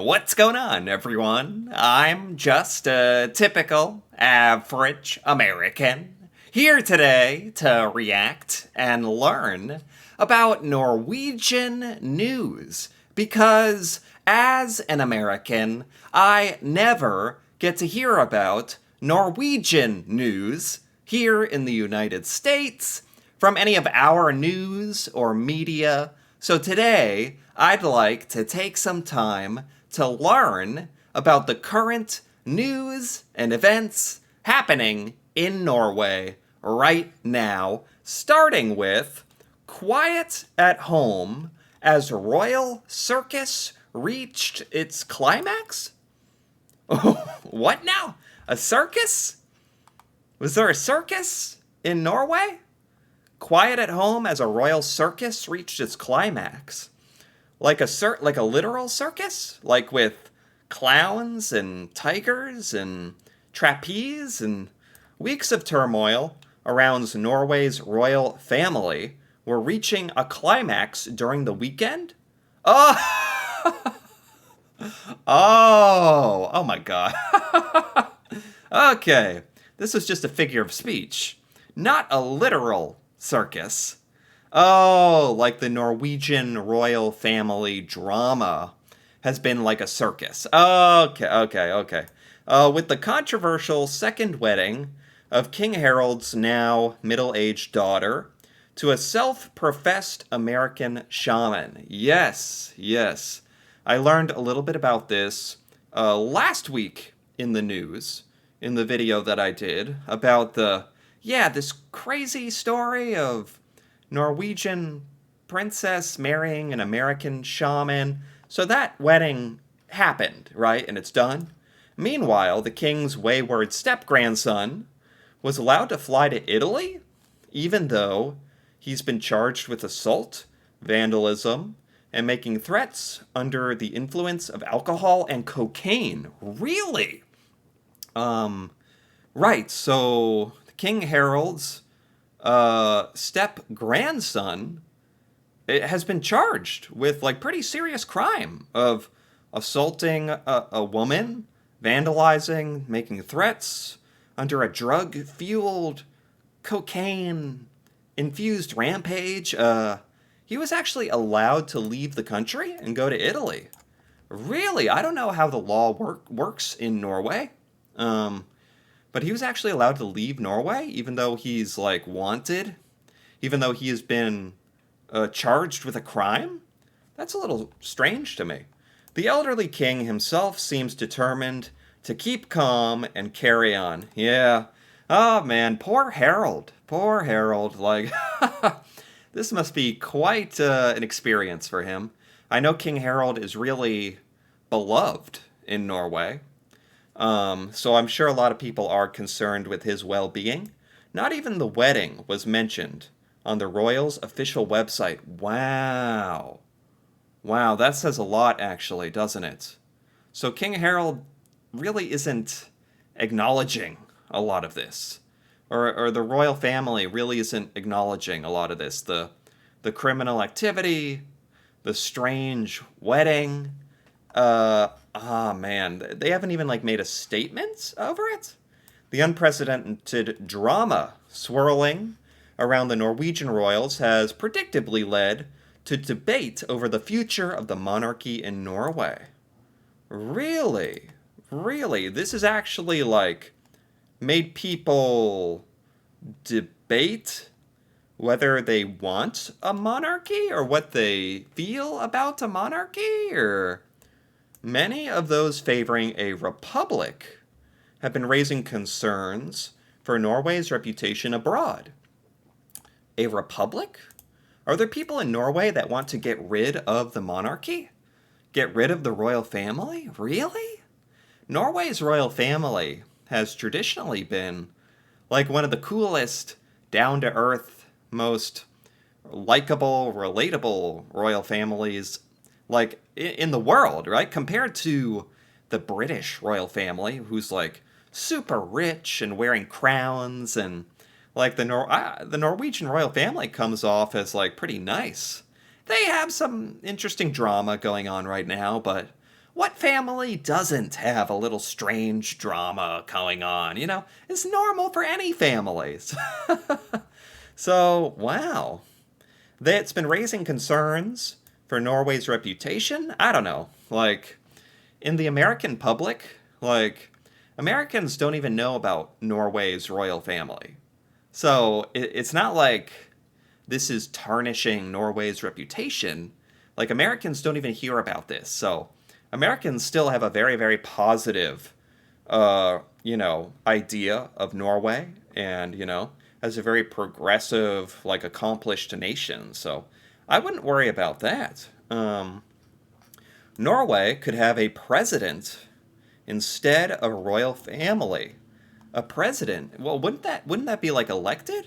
What's going on, everyone? I'm just a typical, average American here today to react and learn about Norwegian news because, as an American, I never get to hear about Norwegian news here in the United States from any of our news or media. So today, I'd like to take some time to learn about the current news and events happening in Norway right now, starting with Quiet at Home as Royal Circus reached its climax? What now? A circus? Was there a circus in Norway? Quiet at Home as a royal circus reached its climax. Like a literal circus? Like with clowns and tigers and trapeze and weeks of turmoil around Norway's royal family were reaching a climax during the weekend? Oh, oh my god. Okay, this was just a figure of speech, not a literal circus. Oh, like the Norwegian royal family drama has been like a circus. Okay. With the controversial second wedding of King Harold's now middle aged daughter to a self professed American shaman. Yes. I learned a little bit about this last week in the news, in the video that I did, about this crazy story of Norwegian princess marrying an American shaman. So that wedding happened, right? And it's done. Meanwhile, the king's wayward step-grandson was allowed to fly to Italy, even though he's been charged with assault, vandalism, and making threats under the influence of alcohol and cocaine. Really? Right, so King Harold's step grandson has been charged with like pretty serious crime of assaulting a woman, vandalizing, making threats under a drug fueled, cocaine infused rampage. He was actually allowed to leave the country and go to Italy. Really? I don't know how the law works in Norway. But he was actually allowed to leave Norway, even though he's like wanted, even though he has been charged with a crime. That's a little strange to me. The elderly king himself seems determined to keep calm and carry on. Yeah. Oh man, poor Harold. Poor Harold. Like, this must be quite an experience for him. I know King Harold is really beloved in Norway. So I'm sure a lot of people are concerned with his well-being. Not even the wedding was mentioned on the royals' official website. Wow. Wow, that says a lot, actually, doesn't it? So King Harold really isn't acknowledging a lot of this. Or the royal family really isn't acknowledging a lot of this. The criminal activity, the strange wedding. Man, they haven't even like made a statement over it. The unprecedented drama swirling around the Norwegian royals has predictably led to debate over the future of the monarchy in Norway. Really, this is actually like made people debate whether they want a monarchy or what they feel about a monarchy, or many of those favoring a republic have been raising concerns for Norway's reputation abroad. A republic? Are there people in Norway that want to get rid of the monarchy? Get rid of the royal family? Really? Norway's royal family has traditionally been like one of the coolest, down to earth, most likable, relatable royal families like in the world, right? Compared to the British royal family, who's like super rich and wearing crowns, and like the Norwegian royal family comes off as like pretty nice. They have some interesting drama going on right now, but what family doesn't have a little strange drama going on? It's normal for any families. So, wow. That's been raising concerns for Norway's reputation. I don't know. Like, in the American public, like, Americans don't even know about Norway's royal family. So, it's not like this is tarnishing Norway's reputation. Like, Americans don't even hear about this. So, Americans still have a very, very positive, idea of Norway and, as a very progressive, like, accomplished nation. So, I wouldn't worry about that. Norway could have a president instead of a royal family. A president? Well, wouldn't that be like elected?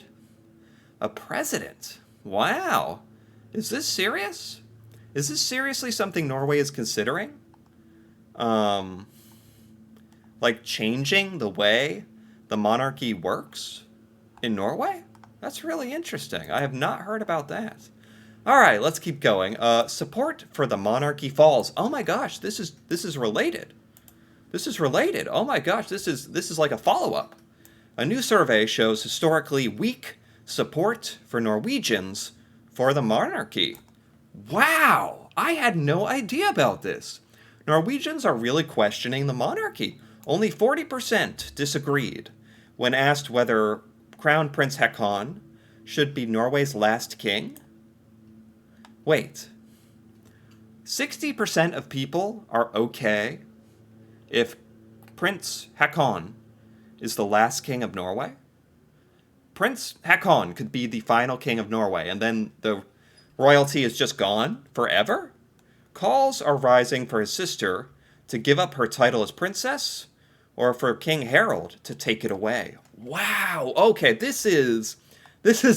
A president? Wow. Is this serious? Is this seriously something Norway is considering? Um, like changing the way the monarchy works in Norway? That's really interesting. I have not heard about that. All right, let's keep going. Support for the monarchy falls. Oh my gosh, this is related. This is related. Oh my gosh, this is like a follow-up. A new survey shows historically weak support for Norwegians for the monarchy. Wow, I had no idea about this. Norwegians are really questioning the monarchy. Only 40% disagreed when asked whether Crown Prince Haakon should be Norway's last king. Wait, 60% of people are okay if Prince Haakon is the last king of Norway? Prince Haakon could be the final king of Norway, and then the royalty is just gone forever? Calls are rising for his sister to give up her title as princess, or for King Harold to take it away. Wow, okay, this is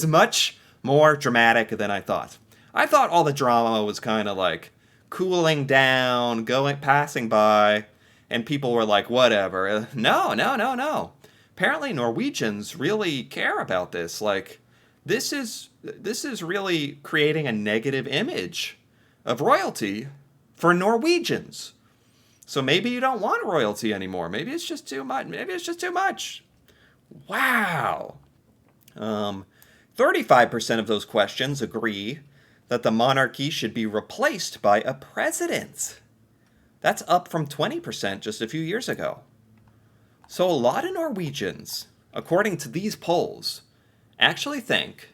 much more dramatic than I thought. I thought all the drama was kind of like cooling down, passing by, and people were like, whatever. No, no, no, no. Apparently Norwegians really care about this. Like, this is really creating a negative image of royalty for Norwegians. So maybe you don't want royalty anymore. Maybe it's just too much. Maybe it's just too much. Wow. 35% of those questions agree that the monarchy should be replaced by a president. That's up from 20% just a few years ago. So a lot of Norwegians, according to these polls, actually think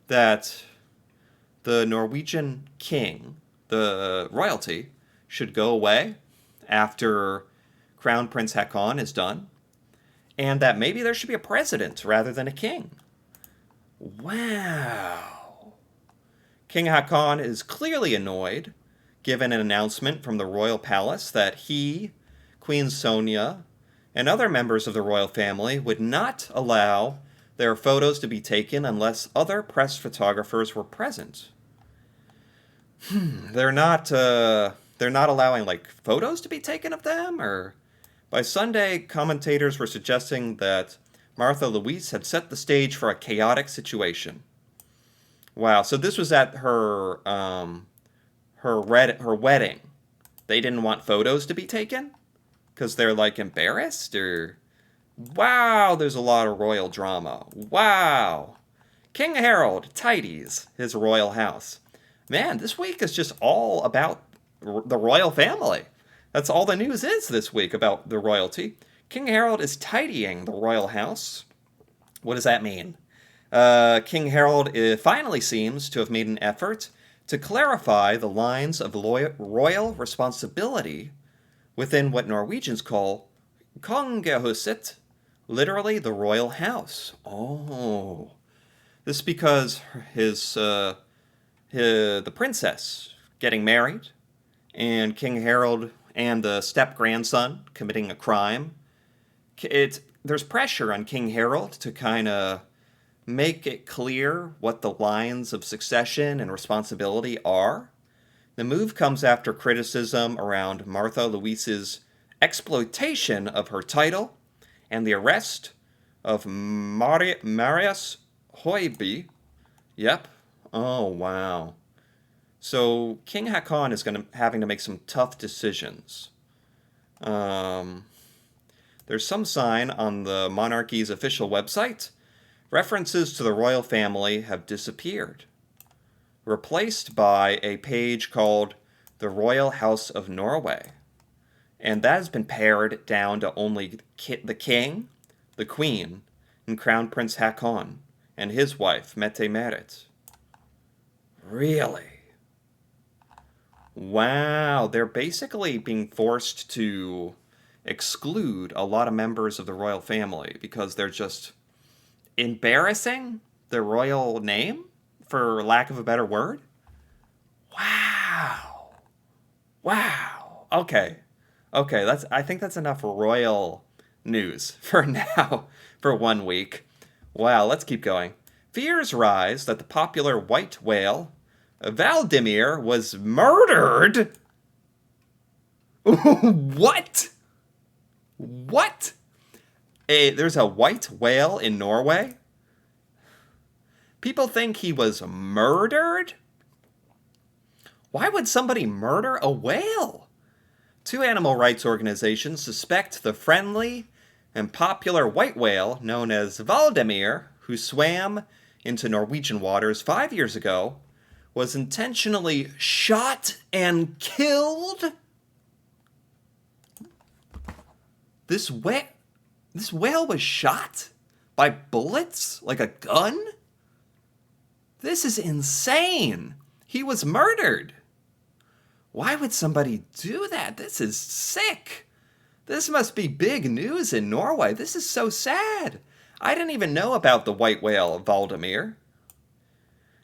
that the Norwegian king, the royalty, should go away after Crown Prince Haakon is done, and that maybe there should be a president rather than a king. Wow. King Haakon is clearly annoyed, given an announcement from the royal palace that he, Queen Sonja, and other members of the royal family would not allow their photos to be taken unless other press photographers were present. They're not allowing like photos to be taken of them, or by Sunday, commentators were suggesting that Martha Louise had set the stage for a chaotic situation. Wow, so this was at her wedding. They didn't want photos to be taken because they're like embarrassed, or wow, there's a lot of royal drama. Wow. King Harold tidies his royal house. Man, this week is just all about the royal family. That's all the news is this week about the royalty. King Harold is tidying the royal house. What does that mean? King Harold finally seems to have made an effort to clarify the lines of royal responsibility within what Norwegians call kongehuset, literally the royal house. Oh. This is because the princess getting married, and King Harold and the step-grandson committing a crime. There's pressure on King Harold to kind of make it clear what the lines of succession and responsibility are. The move comes after criticism around Martha Louise's exploitation of her title and the arrest of Marius Høiby. Yep. Oh, wow. So King Haakon is having to make some tough decisions. Um, there's some sign on the monarchy's official website. References to the royal family have disappeared, replaced by a page called The Royal House of Norway. And that has been pared down to only the king, the queen, and Crown Prince Haakon, and his wife, Mette-Marit. Really? Wow, they're basically being forced to exclude a lot of members of the royal family because they're just embarrassing the royal name, for lack of a better word. Wow. Wow. Okay. Okay, I think that's enough royal news for now, for 1 week. Wow, let's keep going. Fears rise that the popular white whale, Valdimir, was murdered. What? What? There's a white whale in Norway? People think he was murdered? Why would somebody murder a whale? Two animal rights organizations suspect the friendly and popular white whale known as Valdimir, who swam into Norwegian waters 5 years ago, was intentionally shot and killed. This whale was shot by bullets, like a gun? This is insane. He was murdered. Why would somebody do that? This is sick. This must be big news in Norway. This is so sad. I didn't even know about the white whale, Valdimir.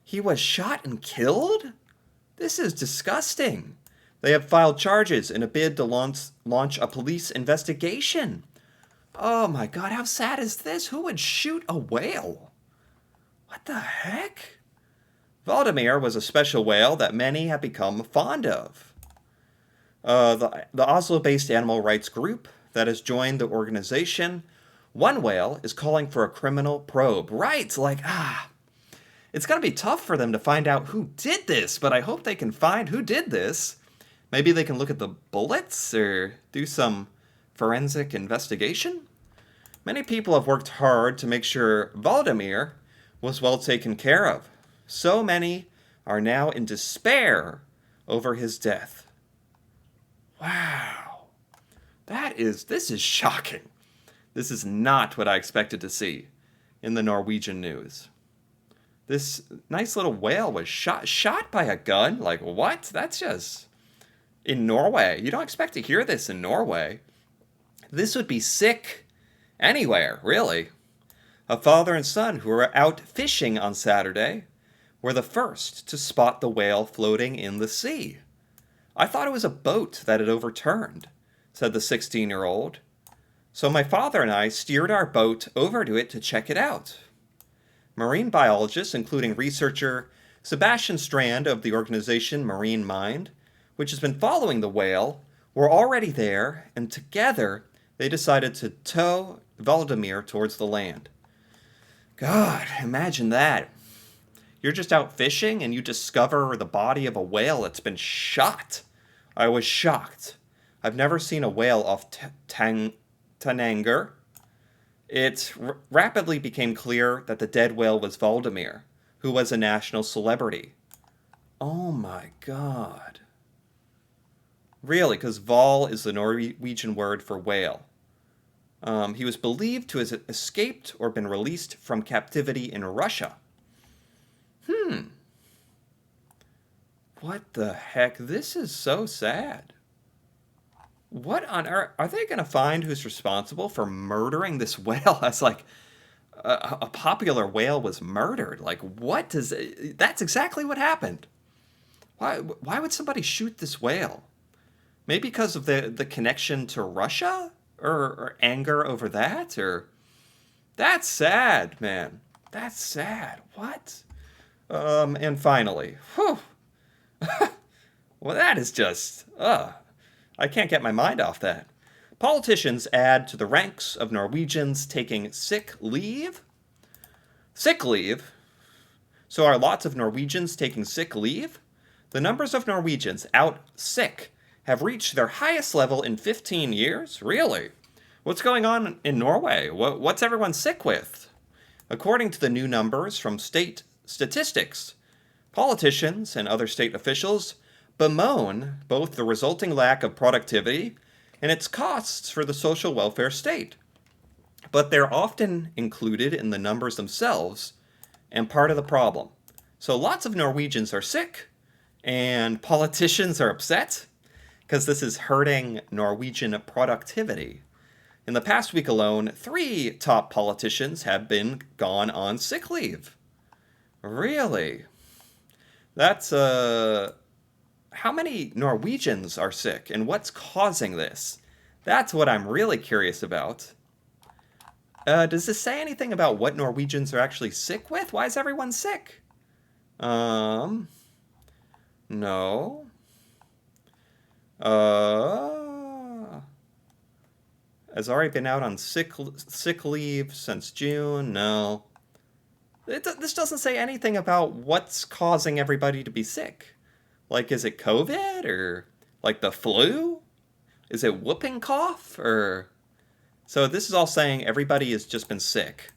He was shot and killed? This is disgusting. They have filed charges in a bid to launch a police investigation. Oh my god, how sad is this? Who would shoot a whale? What the heck? Valdimir was a special whale that many have become fond of. The Oslo-based animal rights group that has joined the organization, One Whale, is calling for a criminal probe. Right, it's going to be tough for them to find out who did this, but I hope they can find who did this. Maybe they can look at the bullets or do some forensic investigation. Many people have worked hard to make sure Valdimir was well taken care of. So many are now in despair over his death. Wow. This is shocking. This is not what I expected to see in the Norwegian news. This nice little whale was shot by a gun? Like, what? That's just... in Norway. You don't expect to hear this in Norway. This would be sick anywhere, really. A father and son who were out fishing on Saturday were the first to spot the whale floating in the sea. I thought it was a boat that had overturned, said the 16-year-old. So my father and I steered our boat over to it to check it out. Marine biologists, including researcher Sebastian Strand of the organization Marine Mind, which has been following the whale, were already there, and together they decided to tow Valdimir towards the land. God, imagine that. You're just out fishing and you discover the body of a whale that's been shot. I was shocked. I've never seen a whale off Tananger. It rapidly became clear that the dead whale was Valdimir, who was a national celebrity. Oh my god. Really, because Val is the Norwegian word for whale. He was believed to have escaped or been released from captivity in Russia. What the heck? This is so sad. What on earth? Are they going to find who's responsible for murdering this whale? That's like a popular whale was murdered. Like, what does... That's exactly what happened. Why would somebody shoot this whale? Maybe because of the connection to Russia? Or anger over that? Or... That's sad, man. That's sad. What? And finally, whew. Well, that is just, I can't get my mind off that. Politicians add to the ranks of Norwegians taking sick leave. Sick leave? So are lots of Norwegians taking sick leave? The numbers of Norwegians out sick have reached their highest level in 15 years? Really? What's going on in Norway? What's everyone sick with? According to the new numbers from state statistics, politicians and other state officials bemoan both the resulting lack of productivity and its costs for the social welfare state. But they're often included in the numbers themselves and part of the problem. So lots of Norwegians are sick, and politicians are upset because this is hurting Norwegian productivity. In the past week alone, 3 top politicians have been gone on sick leave. Really? That's, how many Norwegians are sick, and what's causing this? That's what I'm really curious about. Does this say anything about what Norwegians are actually sick with? Why is everyone sick? No. Has already been out on sick leave since June? No. This doesn't say anything about what's causing everybody to be sick. Like, is it COVID? Or, like, the flu? Is it whooping cough? Or... So this is all saying everybody has just been sick.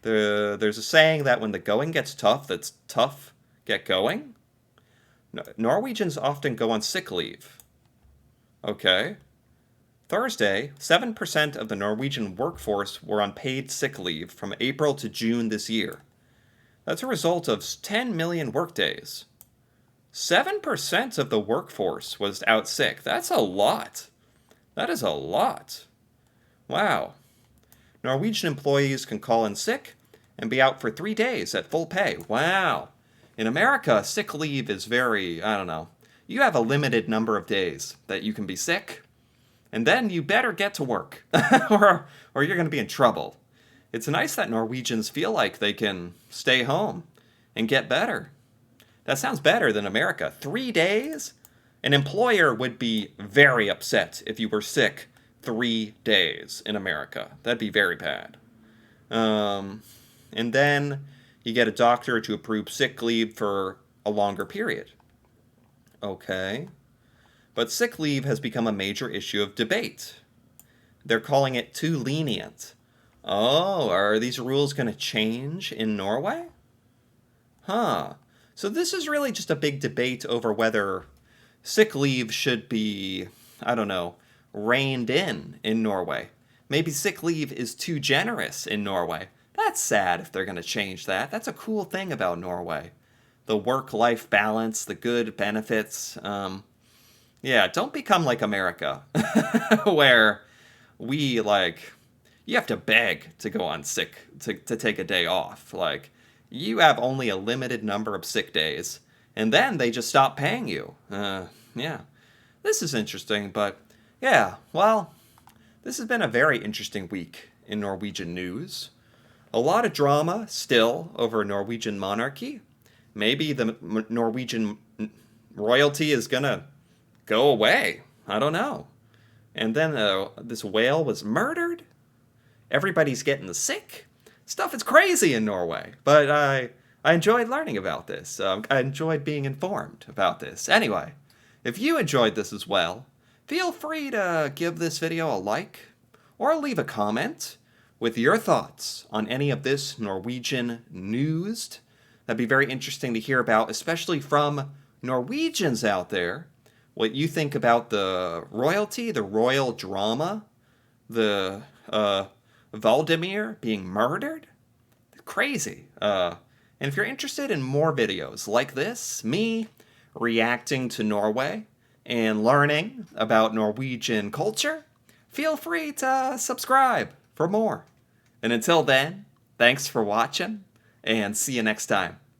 There's a saying that when the going gets tough, that's tough get going. Norwegians often go on sick leave. Okay. Thursday, 7% of the Norwegian workforce were on paid sick leave from April to June this year. That's a result of 10 million workdays. 7% of the workforce was out sick. That's a lot. That is a lot. Wow. Norwegian employees can call in sick and be out for 3 days at full pay. Wow. In America, sick leave is very, I don't know. You have a limited number of days that you can be sick, and then you better get to work, or you're going to be in trouble. It's nice that Norwegians feel like they can stay home and get better. That sounds better than America. 3 days? An employer would be very upset if you were sick 3 days in America. That'd be very bad. And then you get a doctor to approve sick leave for a longer period. Okay. But sick leave has become a major issue of debate. They're calling it too lenient. Oh, are these rules going to change in Norway? Huh. So this is really just a big debate over whether sick leave should be, I don't know, reined in Norway. Maybe sick leave is too generous in Norway. That's sad if they're going to change that. That's a cool thing about Norway. The work-life balance, the good benefits. Yeah, don't become like America, where we, you have to beg to go on sick, to take a day off. You have only a limited number of sick days, and then they just stop paying you. Yeah. This is interesting, but yeah, well, this has been a very interesting week in Norwegian news. A lot of drama still over Norwegian monarchy. Maybe the Norwegian royalty is gonna go away. I don't know. And then this whale was murdered. Everybody's getting sick. Stuff is crazy in Norway, but I enjoyed learning about this. I enjoyed being informed about this. Anyway, if you enjoyed this as well, feel free to give this video a like or leave a comment with your thoughts on any of this Norwegian news. That'd be very interesting to hear about, especially from Norwegians out there, what you think about the royalty, the royal drama, the Valdemir being murdered. Crazy. And if you're interested in more videos like this, me reacting to Norway and learning about Norwegian culture, feel free to subscribe for more. And until then, thanks for watching, and see you next time.